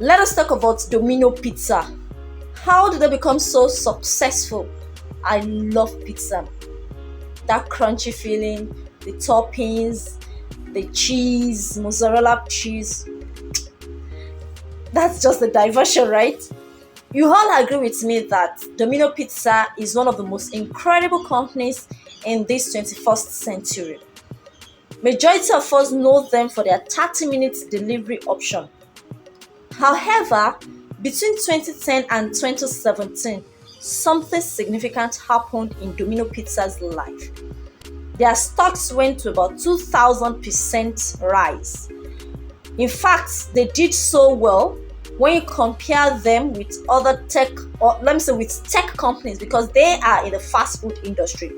Let us talk about Domino Pizza. How did they become so successful? I love pizza. That crunchy feeling, the toppings, the cheese, mozzarella cheese. That's just the diversion, right? You all agree with me that Domino Pizza is one of the most incredible companies in this 21st century. Majority of us know them for their 30-minute delivery option. However, between 2010 and 2017, something significant happened in Domino Pizza's life. Their stocks went to about 2000% rise. In fact, they did so well when you compare them with other tech, or let me say with tech companies, because they are in the fast food industry.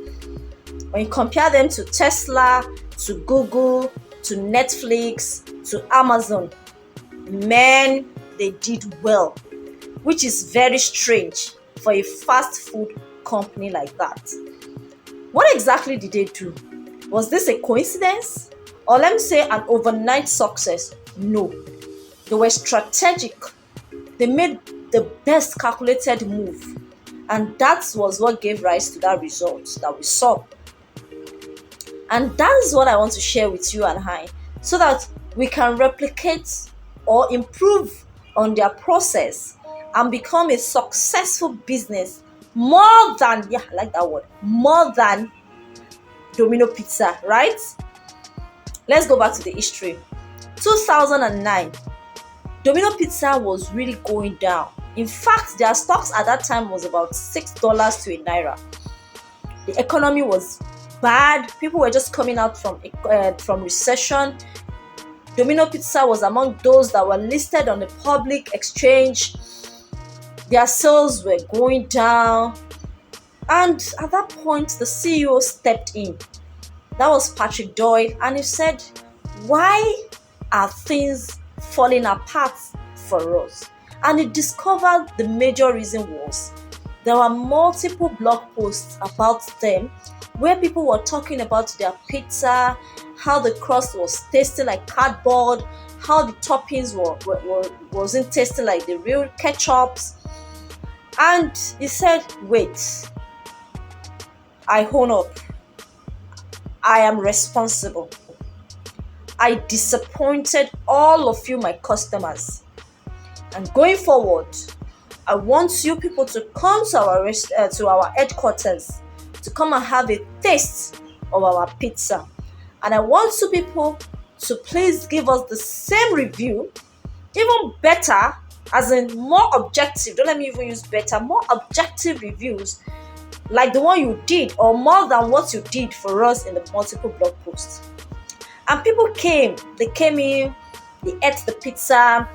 When you compare them to Tesla, to Google, to Netflix, to Amazon, man, they did well, which is very strange for a fast food company like that. What exactly did they do? Was this a coincidence? Or let me say an overnight success? No. They were strategic. They made the best calculated move. And that was what gave rise to that result that we saw. And that is what I want to share with you and I, so that we can replicate or improve on their process and become a successful business more than, yeah, I like that word, more than Domino Pizza, right? Let's go back to the history. 2009, Domino Pizza was really going down. In fact, their stocks at that time was about $6 to a naira. The economy was bad. People were just coming out from recession. Domino Pizza was among those that were listed on the public exchange. Their sales were going down. And at that point, the CEO stepped in. That was Patrick Doyle. And he said, why are things falling apart for us? And he discovered the major reason was there were multiple blog posts about them where people were talking about their pizza, how the crust was tasting like cardboard, how the toppings wasn't tasting like the real ketchups. And he said, wait, I own up. I am responsible. I disappointed all of you, my customers. And going forward, I want you people to come to our headquarters to come and have a taste of our pizza. And I want you people to please give us the same review, even better, as in more objective. Don't let me even use better, more objective reviews like the one you did, or more than what you did for us in the multiple blog posts. And people came in, they ate the pizza,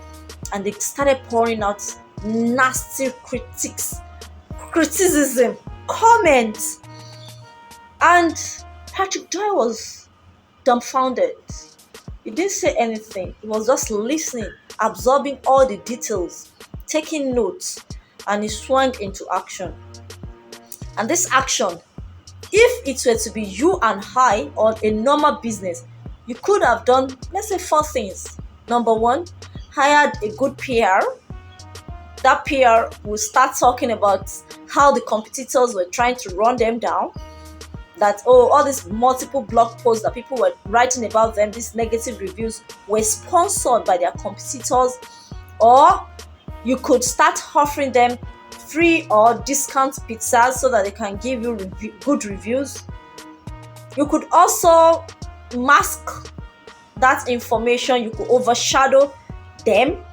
and they started pouring out nasty criticism, comments. And Patrick Doyle was dumbfounded. He didn't say anything. He was just listening, absorbing all the details, taking notes, and he swung into action. And this action, if it were to be you and I or a normal business, you could have done, let's say, 4 things. Number 1, hired a good PR. That PR will start talking about how the competitors were trying to run them down. That, all these multiple blog posts that people were writing about them, these negative reviews, were sponsored by their competitors. Or you could start offering them free or discount pizzas so that they can give you good reviews. You could also mask that information. You could overshadow them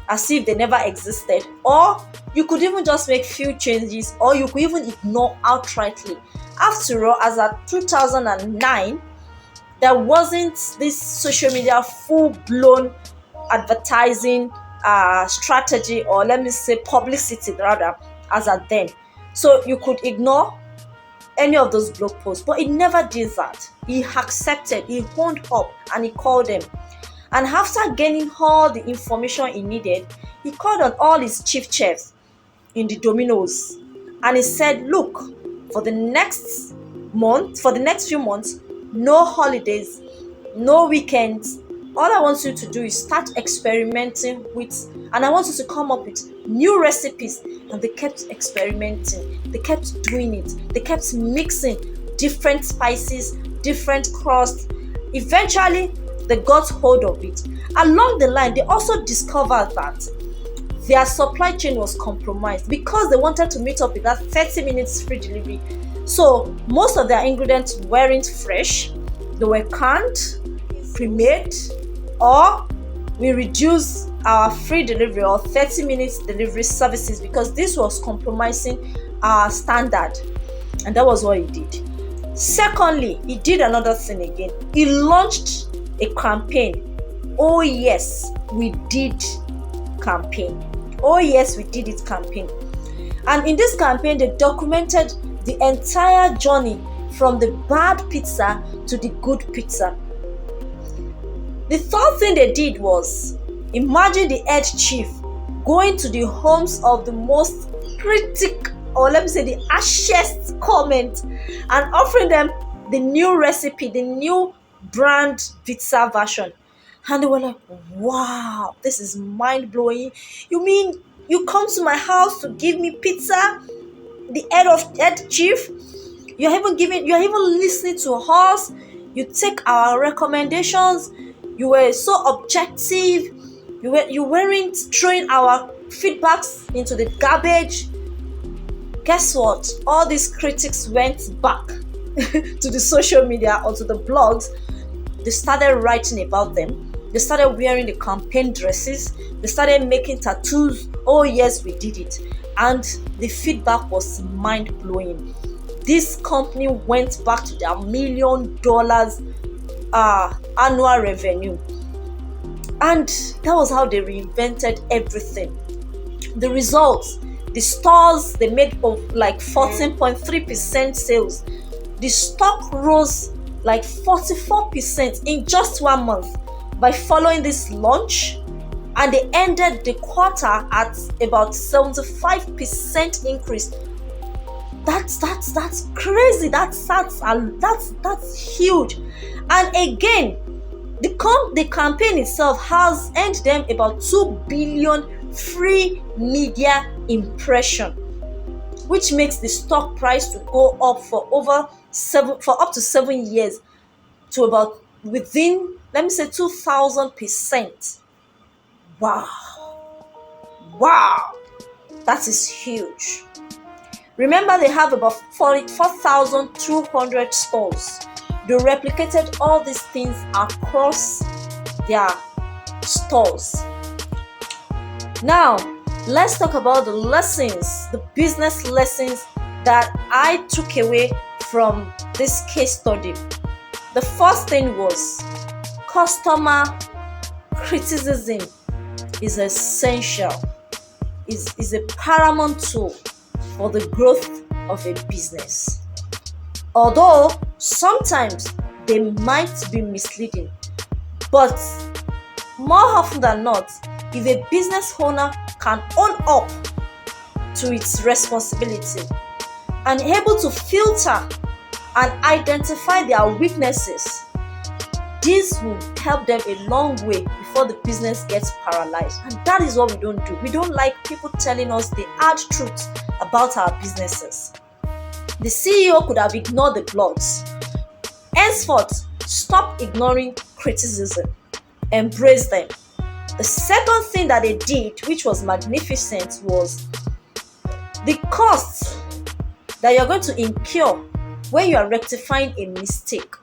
as if they never existed, or you could even just make few changes, or you could even ignore outrightly. After all, as at 2009, there wasn't this social media full-blown advertising strategy, or let me say publicity rather, as at then. So you could ignore any of those blog posts, but he never did that. He accepted, he owned up, and he called them. And after gaining all the information he needed, he called on all his chief chefs in the Domino's, and he said, look, for the next few months, no holidays, no weekends, all I want you to do is start experimenting with, and I want you to come up with new recipes. And they kept experimenting, they kept doing it, they kept mixing different spices, different crusts. Eventually they got hold of it. Along the line, they also discovered that their supply chain was compromised because they wanted to meet up with that 30 minutes free delivery. So most of their ingredients weren't fresh, they were canned, pre-made, or we reduce our free delivery or 30 minutes delivery services because this was compromising our standard. And that was what he did. Secondly, he did another thing again. He launched a campaign. Oh yes, we did campaign. Oh yes, we did it campaign. And in this campaign, they documented the entire journey from the bad pizza to the good pizza. The third thing they did was, imagine the head chief going to the homes of the most critic, or let me say the harshest comment, and offering them the new recipe, the new brand pizza version. And they were like, wow, this is mind-blowing. You mean you come to my house to give me pizza? The head chief? You're even listening to us. You take our recommendations. You were so objective. You weren't throwing our feedbacks into the garbage. Guess what? All these critics went back to the social media or to the blogs. They started writing about them. They started wearing the campaign dresses. They started making tattoos. Oh yes, we did it. And the feedback was mind-blowing. This company went back to their $1 million annual revenue. And that was how they reinvented everything. The results, the stores, they made of like 14.3% sales. The stock rose like 44% in just 1 month by following this launch, and they ended the quarter at about 75% increase. That's crazy. That's huge. And again, the campaign itself has earned them about 2 billion free media impression, which makes the stock price to go up for up to 7 years to about within, let me say, 2,000%. Wow, that is huge. Remember, they have about 4,200 stores. They replicated all these things across their stores. Now, let's talk about the lessons, the business lessons that I took away from this case study. The first thing was customer criticism is essential, is a paramount tool for the growth of a business. Although sometimes they might be misleading, but more often than not, if a business owner can own up to its responsibility and able to filter and identify their weaknesses, this will help them a long way before the business gets paralyzed. And that is what we don't do. We don't like people telling us the hard truth about our businesses. The CEO could have ignored the blogs. Henceforth, stop ignoring criticism. Embrace them. The second thing that they did, which was magnificent, was the costs that you're going to incur when you are rectifying a mistake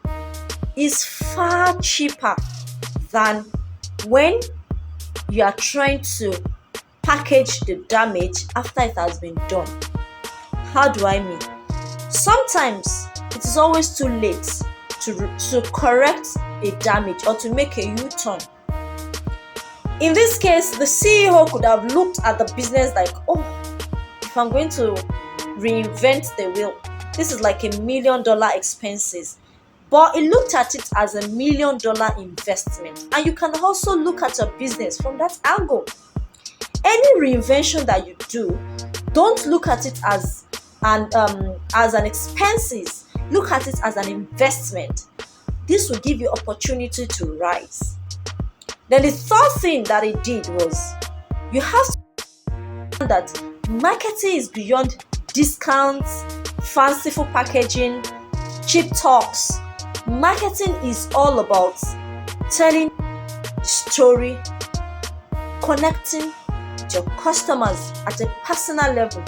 is far cheaper than when you are trying to package the damage after it has been done. How do I mean? Sometimes it is always too late to correct a damage or to make a U-turn. In this case, the CEO could have looked at the business like, oh, if I'm going to reinvent the wheel, this is like $1 million expenses. But he looked at it as $1 million investment. And you can also look at your business from that angle. Any reinvention that you do, don't look at it as an expenses. Look at it as an investment. This will give you opportunity to rise. Then the third thing that he did was, you have to understand that marketing is beyond discounts, fanciful packaging, cheap talks. Marketing is all about telling story, connecting with your customers at a personal level.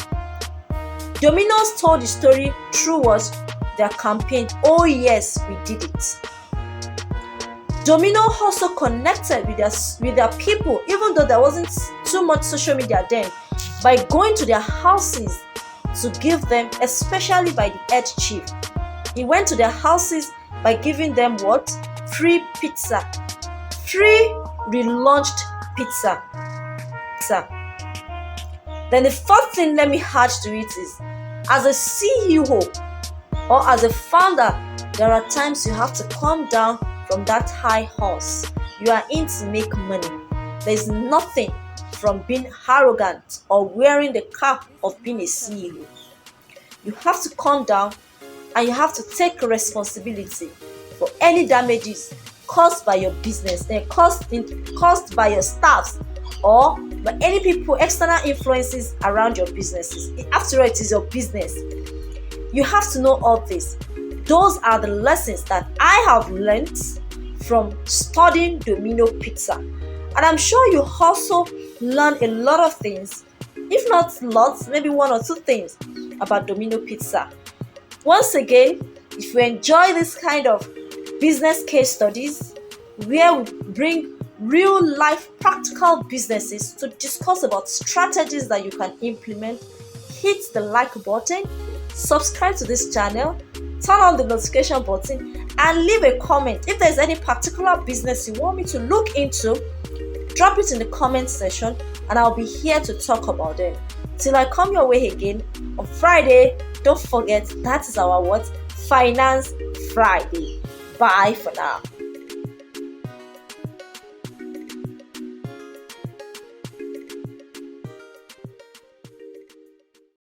Domino's told the story through what? Their campaign. Oh yes, we did it. Domino also connected with their people, even though there wasn't too much social media then, by going to their houses to give them, especially by the head chief. He went to their houses by giving them what? Free pizza. Free relaunched pizza. Then the fourth thing, let me add to it, is as a CEO or as a founder, there are times you have to come down from that high horse. You are in to make money. There's nothing from being arrogant or wearing the cap of being a CEO. You have to come down and you have to take responsibility for any damages caused by your business and caused by your staffs or by any people, external influences around your businesses. After all, it is your business. You have to know all this. Those are the lessons that I have learned from studying Domino Pizza. And I'm sure you also learn a lot of things, if not lots, maybe one or two things about Domino Pizza. Once again, if you enjoy this kind of business case studies where we bring real life practical businesses to discuss about strategies that you can implement, hit the like button, subscribe to this channel, turn on the notification button, and leave a comment. If there's any particular business you want me to look into, drop it in the comment section and I'll be here to talk about it. Till I come your way again on Friday, don't forget that is our what? Finance Friday. Bye for now.